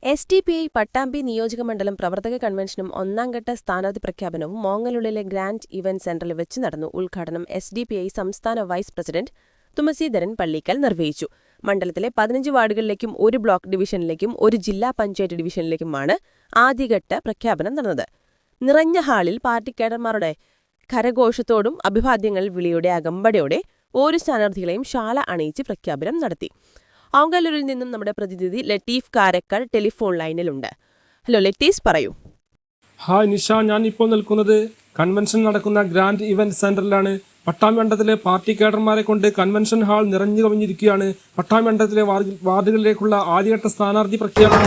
SDPI Pattambi നിയോജകമണ്ഡലം പ്രവർത്തക കൺവെൻഷനും ഒന്നാംഘട്ട സ്ഥാനാർത്ഥി പ്രഖ്യാപനവും മോങ്ങലുള്ളിലെ ഗ്രാൻഡ് ഇവന്റ് സെന്ററിൽ വെച്ച് നടന്നു. ഉദ്ഘാടനം SDPI സംസ്ഥാന വൈസ് പ്രസിഡന്റ് തുമസീധരൻ പള്ളിക്കൽ നിർവഹിച്ചു. മണ്ഡലത്തിലെ 15 വാർഡുകളിലേക്കും 1 ബ്ലോക്ക് ഡിവിഷനിലേക്കും 1 ജില്ലാ പഞ്ചായത്ത് ഡിവിഷനിലേക്കുമാണ് ആദ്യഘട്ട പ്രഖ്യാപനം നടന്നത്. നിറഞ്ഞ ഹാളിൽ പാർട്ടി കേഡർമാരുടെ കരഘോഷത്തോടും അഭിവാദ്യങ്ങൾ വിളിയുടെ അകമ്പടിയോടെ ഓരോ സ്ഥാനാർത്ഥികളെയും ഷാള അണിയിച്ച് പ്രഖ്യാപനം നടത്തി. ഓങ്കല്ലൂരിൽ നിന്നും നമ്മുടെ പ്രതിനിധി ലത്തീഫ് കാരക്കൽ ടെലിഫോൺ ലൈനിലുണ്ട്. ഹലോ ലത്തീഫ്, പറയൂ. ഹായ് നിഷ, ഞാൻ ഇപ്പോൾ നിൽക്കുന്നത് കൺവെൻഷൻ നടക്കുന്ന ഗ്രാൻഡ് ഇവന്റ് സെന്ററിലാണ്. പട്ടാമ്പി മണ്ഡലത്തിലെ പാർട്ടി കേഡർമാരെ കൊണ്ട് കൺവെൻഷൻ ഹാൾ നിറഞ്ഞു കവിഞ്ഞിരിക്കുകയാണ്. പട്ടാമ്പി മണ്ഡലത്തിലെ വാർഡുകളിലേക്കുള്ള ആദ്യഘട്ട സ്ഥാനാർത്ഥി പ്രഖ്യാപനം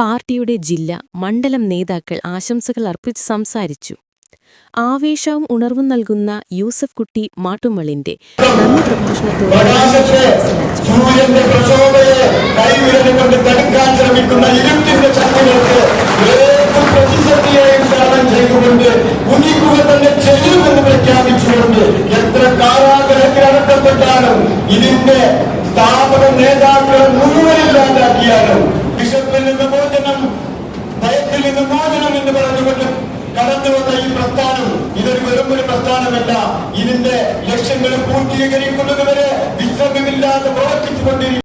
പാർട്ടിയുടെ ജില്ല, മണ്ഡലം നേതാക്കൾ ആശംസകൾ അർപ്പിച്ച് സംസാരിച്ചു. ആവേശവും ഉണർവും നൽകുന്ന യൂസഫ് കുട്ടി മാട്ടുമ്മളിന്റെ നന്ദി പ്രഭാഷണത്തോടെ എത്ര കാരാഗ്രഹത്തിലടക്കപ്പെട്ടാലും ഇതിന്റെ സ്ഥാപന നേതാക്കൾ മുഴുവനില്ലാതാക്കിയാലും വിശപ്പിൽ നിന്ന് മോചനം, ഭയത്തിൽ നിന്ന് മോചനം എന്ന് പറഞ്ഞുകൊണ്ട് കടന്നു വന്ന ഈ പ്രസ്ഥാനം ഇതൊരു വെറുമൊരു പ്രസ്ഥാനമല്ല. ഇതിന്റെ ലക്ഷ്യങ്ങൾ പൂർത്തീകരിക്കുന്നതുവരെ വിശ്രമമില്ലാതെ പ്രവർത്തിച്ചുകൊണ്ടിരിക്കും.